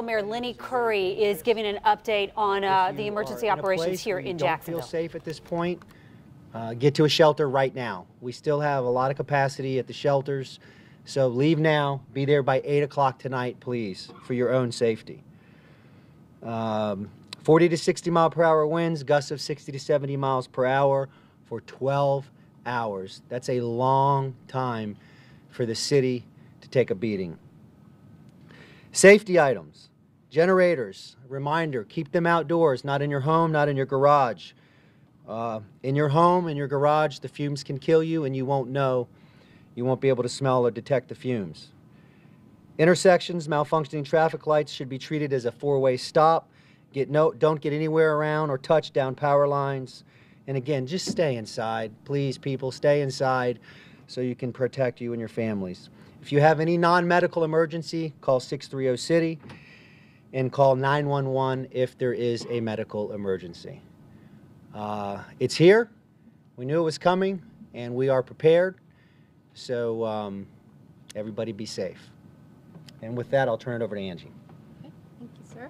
Jacksonville Mayor Lenny Curry is giving an update on the emergency operations here in Jacksonville. Don't feel safe at this point, get to a shelter right now. We still have a lot of capacity at the shelters, so leave now. Be there by 8 o'clock tonight, please, for your own safety. 40 to 60 mile per hour winds, gusts of 60 to 70 miles per hour for 12 hours. That's a long time for the city to take a beating. Safety items, generators, reminder, keep them outdoors, not in your home, not in your garage. In your home, in your garage, the fumes can kill you and you won't know. You won't be able to smell or detect the fumes. Intersections, malfunctioning traffic lights should be treated as a four-way stop. Don't get anywhere around or touch down power lines. And again, just stay inside. Please, people, stay inside so you can protect you and your families. If you have any non-medical emergency, call 630-CITY and call 911 if there is a medical emergency. It's here. We knew it was coming, and we are prepared. So everybody be safe. And with that, I'll turn it over to Angie. Okay, thank you, sir.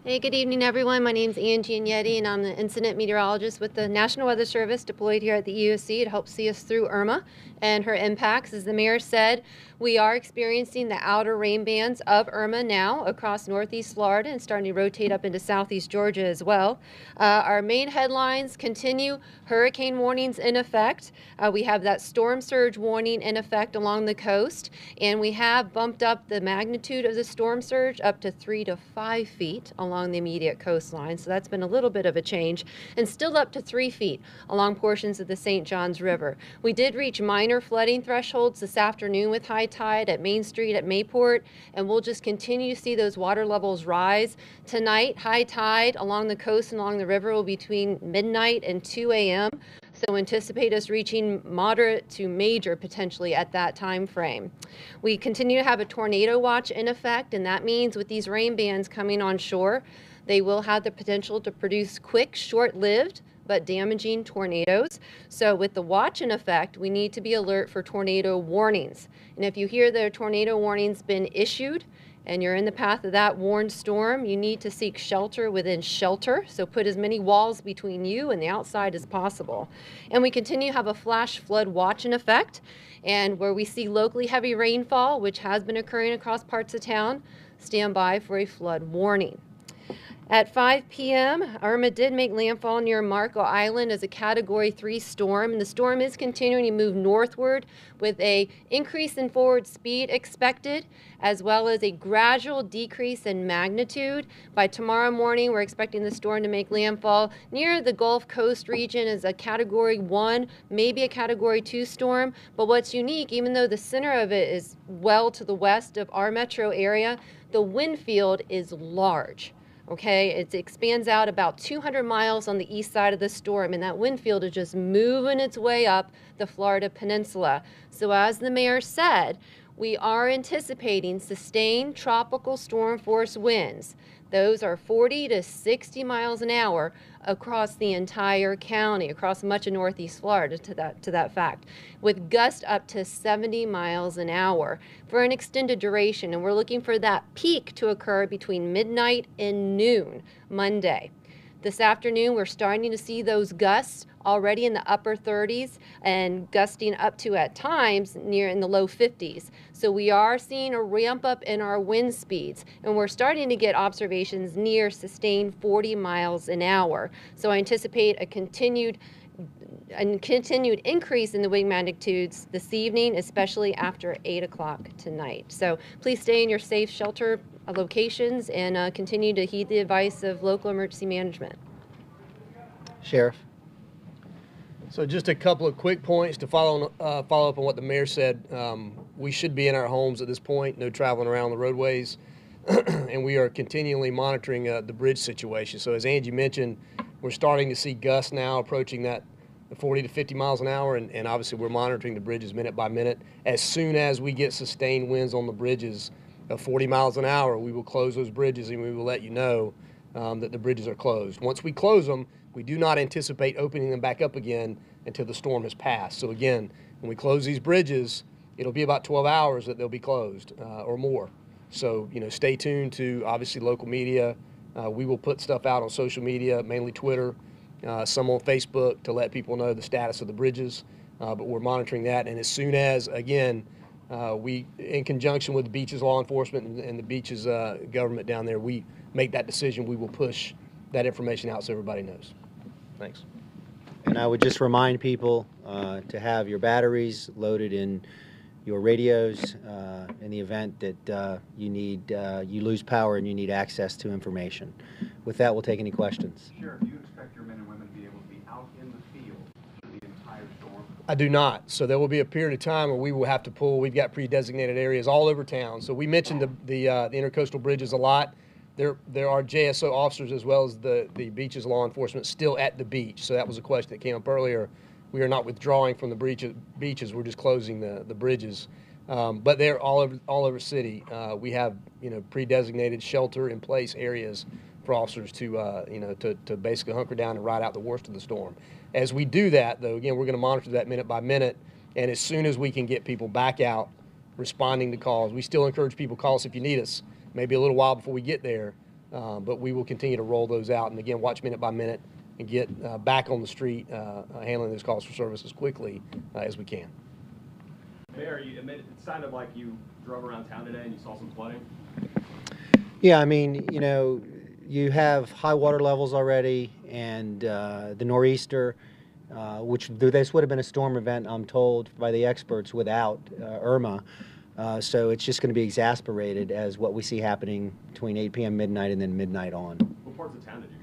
Hey, good evening, everyone. My name's Angie Agnetti, and I'm the incident meteorologist with the National Weather Service deployed here at the EOC to help see us through Irma and her impacts. As the mayor said, we are experiencing the outer rain bands of Irma now across northeast Florida and starting to rotate up into southeast Georgia as well. Our main headlines continue: hurricane warnings in effect. We have that storm surge warning in effect along the coast, and we have bumped up the magnitude of the storm surge up to 3 to 5 feet along the immediate coastline. So that's been a little bit of a change, and still up to 3 feet along portions of the St. Johns River. We did reach minor flooding thresholds this afternoon with high tide at Main Street at Mayport, and we'll just continue to see those water levels rise. Tonight, high tide along the coast and along the river will be between midnight and 2 a.m. So anticipate us reaching moderate to major potentially at that time frame. We continue to have a tornado watch in effect, and that means with these rain bands coming on shore, they will have the potential to produce quick, short-lived but damaging tornadoes. So with the watch in effect, we need to be alert for tornado warnings. And if you hear the tornado warning's been issued and you're in the path of that warned storm, you need to seek shelter within shelter. So put as many walls between you and the outside as possible. And we continue to have a flash flood watch in effect, and where we see locally heavy rainfall, which has been occurring across parts of town, stand by for a flood warning. At 5 p.m., Irma did make landfall near Marco Island as a Category 3 storm, and the storm is continuing to move northward with an increase in forward speed expected, as well as a gradual decrease in magnitude. By tomorrow morning, we're expecting the storm to make landfall near the Gulf Coast region as a Category 1, maybe a Category 2 storm. But what's unique, even though the center of it is well to the west of our metro area, the wind field is large. Okay, it expands out about 200 miles on the east side of the storm, and that wind field is just moving its way up the Florida peninsula. So as the mayor said, we are anticipating sustained tropical storm force winds. Those are 40 to 60 miles an hour across the entire county, across much of northeast Florida to that fact, with gusts up to 70 miles an hour for an extended duration. And we're looking for that peak to occur between midnight and noon Monday. This afternoon, we're starting to see those gusts already in the upper 30s and gusting up to, at times, near in the low 50s. So we are seeing a ramp up in our wind speeds, and we're starting to get observations near sustained 40 miles an hour. So I anticipate a continued increase in the wind magnitudes this evening, especially after 8 o'clock tonight. So please stay in your safe shelter locations and continue to heed the advice of local emergency management. Sheriff. So just a couple of quick points to follow up on what the mayor said. We should be in our homes at this point, no traveling around the roadways, and we are continually monitoring the bridge situation. So as Angie mentioned, we're starting to see gusts now approaching that 40 to 50 miles an hour, and obviously we're monitoring the bridges minute by minute. As soon as we get sustained winds on the bridges of 40 miles an hour, we will close those bridges and we will let you know that the bridges are closed. Once we close them, we do not anticipate opening them back up again until the storm has passed. So again, when we close these bridges, it'll be about 12 hours that they'll be closed or more. So, stay tuned to obviously local media. We will put stuff out on social media, mainly Twitter, some on Facebook, to let people know the status of the bridges. But we're monitoring that, and as soon as, again, we, in conjunction with the beaches law enforcement and the beaches government down there, we make that decision, we will push that information out so everybody knows. Thanks. And I would just remind people to have your batteries loaded in your radios in the event that you lose power and you need access to information. With that, we'll take any questions. Sheriff, do you expect your men and women to be able to be out in the field for the entire storm? I do not. So there will be a period of time where we will have to pull. We've got pre-designated areas all over town. So we mentioned the intercoastal bridges a lot. There are JSO officers as well as the beaches law enforcement still at the beach. So that was a question that came up earlier. We are not withdrawing from the beaches. We're just closing the bridges. But they're all over the city. We have pre-designated shelter in place areas for officers to basically hunker down and ride out the worst of the storm. As we do that, though, again, we're going to monitor that minute by minute. And as soon as we can get people back out responding to calls, we still encourage people to call us if you need us. Maybe a little while before we get there, but we will continue to roll those out. And again, watch minute by minute and get back on the street handling those calls for service as quickly as we can. Mayor, it sounded like you drove around town today and you saw some flooding. Yeah, I mean, you have high water levels already, and the nor'easter, which this would have been a storm event, I'm told by the experts, without Irma. So it's just going to be exasperated as what we see happening between 8 p.m. midnight and then midnight on. What parts of town did you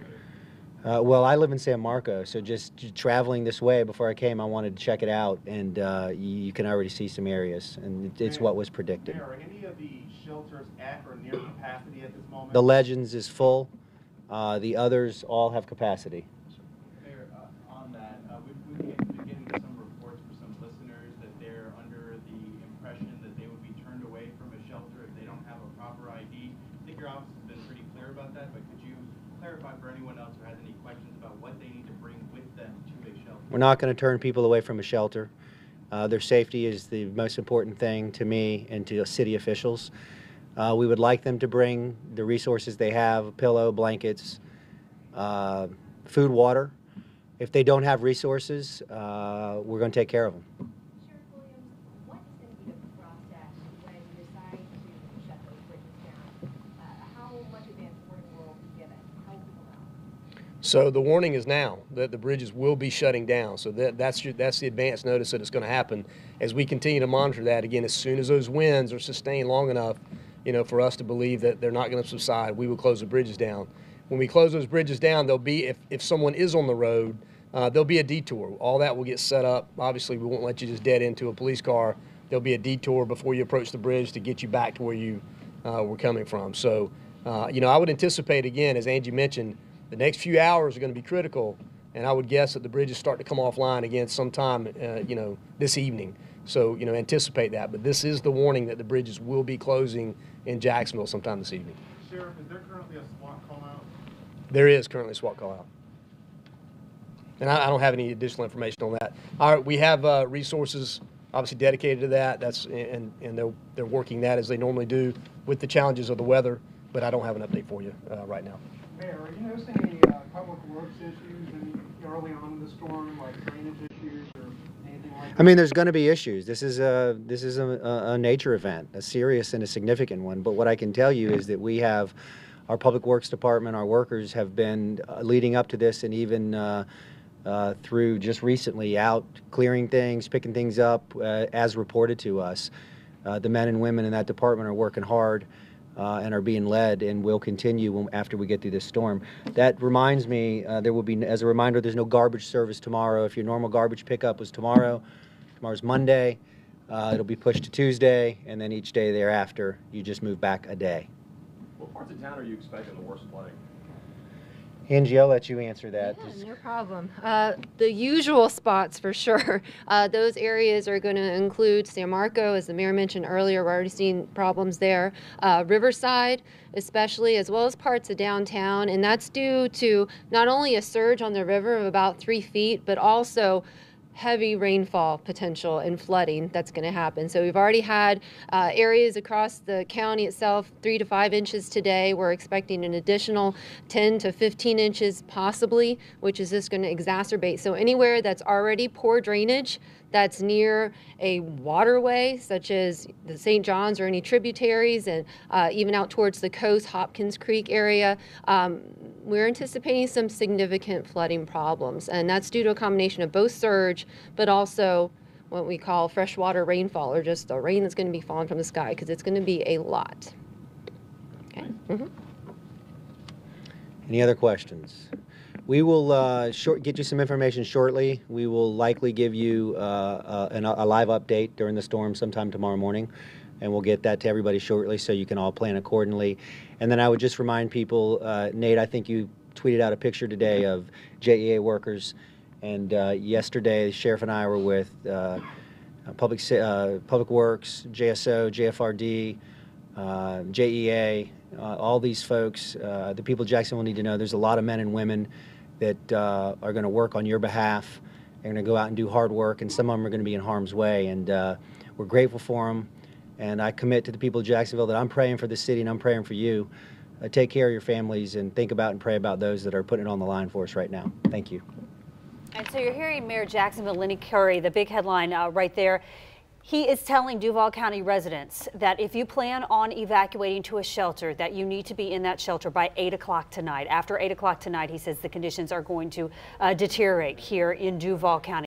go to? Well, I live in San Marco, so just traveling this way before I came, I wanted to check it out, and you can already see some areas, and it's what was predicted. Mayor, are any of the shelters at or near capacity at this moment? The Legends is full. The others all have capacity. Mayor, on that, we've been getting some reports from some listeners that they're under the impression that they would be turned away from a shelter if they don't have a proper ID. I think your office has been pretty clear about that, but could you clarify for anyone else who has any questions about what they need to bring with them to a shelter? We're not going to turn people away from a shelter. Their safety is the most important thing to me and to city officials. We would like them to bring the resources they have: a pillow, blankets, food, water. If they don't have resources, we're going to take care of them. Sheriff Williams, what is going to be the process when you decide to shut those bridges down? How much advance warning will be given? How will people know? So the warning is now that the bridges will be shutting down. So that's the advance notice that it's going to happen. As we continue to monitor that, again, as soon as those winds are sustained long enough, for us to believe that they're not going to subside, we will close the bridges down. When we close those bridges down, there'll be, if someone is on the road, there'll be a detour. All that will get set up. Obviously, we won't let you just dead into a police car. There'll be a detour before you approach the bridge to get you back to where you were coming from. So, I would anticipate, again, as Angie mentioned, the next few hours are going to be critical, and I would guess that the bridges start to come offline again sometime, this evening. So, anticipate that. But this is the warning that the bridges will be closing in Jacksonville sometime this evening. Sheriff, is there currently a SWAT call out? There is currently a SWAT call out. And I don't have any additional information on that. All right, we have resources obviously dedicated to that. And they're working that as they normally do with the challenges of the weather. But I don't have an update for you right now. Mayor, are you noticing any public works issues early on in the storm, like drainage issues or anything like that? I mean, there's going to be issues. This is a nature event, a serious and a significant one. But what I can tell you is that we have our public works department, our workers have been leading up to this, and even through just recently out clearing things, picking things up as reported to us. The men and women in that department are working hard and are being led, and will continue after we get through this storm. That reminds me, there will be, as a reminder, there's no garbage service tomorrow. If your normal garbage pickup was tomorrow's Monday, it'll be pushed to Tuesday, and then each day thereafter, you just move back a day. What parts of town are you expecting the worst flooding? Angie, I'll let you answer that. Yeah, no problem. The usual spots for sure. Those areas are going to include San Marco, as the mayor mentioned earlier. We're already seeing problems there. Riverside, especially, as well as parts of downtown. And that's due to not only a surge on the river of about 3 feet, but also heavy rainfall potential and flooding that's going to happen. So we've already had areas across the county itself 3 to 5 inches today. We're expecting an additional 10 to 15 inches possibly, which is just going to exacerbate. So anywhere that's already poor drainage, that's near a waterway such as the St. John's or any tributaries, and even out towards the coast, Hopkins Creek area, we're anticipating some significant flooding problems, and that's due to a combination of both surge but also what we call freshwater rainfall, or just the rain that's going to be falling from the sky, because it's going to be a lot. Okay. Any other questions? We will get you some information shortly. We will likely give you a live update during the storm sometime tomorrow morning, and we'll get that to everybody shortly so you can all plan accordingly. And then I would just remind people, Nate, I think you tweeted out a picture today of JEA workers, and yesterday the sheriff and I were with Public Works, JSO, JFRD, JEA, all these folks. The people of Jacksonville need to know there's a lot of men and women that are going to work on your behalf. They're going to go out and do hard work, and some of them are going to be in harm's way, and we're grateful for them. And I commit to the people of Jacksonville that I'm praying for the city and I'm praying for you. Take care of your families and think about and pray about those that are putting it on the line for us right now. Thank you. And so you're hearing Mayor Jacksonville, Lenny Curry, the big headline right there. He is telling Duval County residents that if you plan on evacuating to a shelter, that you need to be in that shelter by 8 o'clock tonight. After 8 o'clock tonight, he says the conditions are going to deteriorate here in Duval County.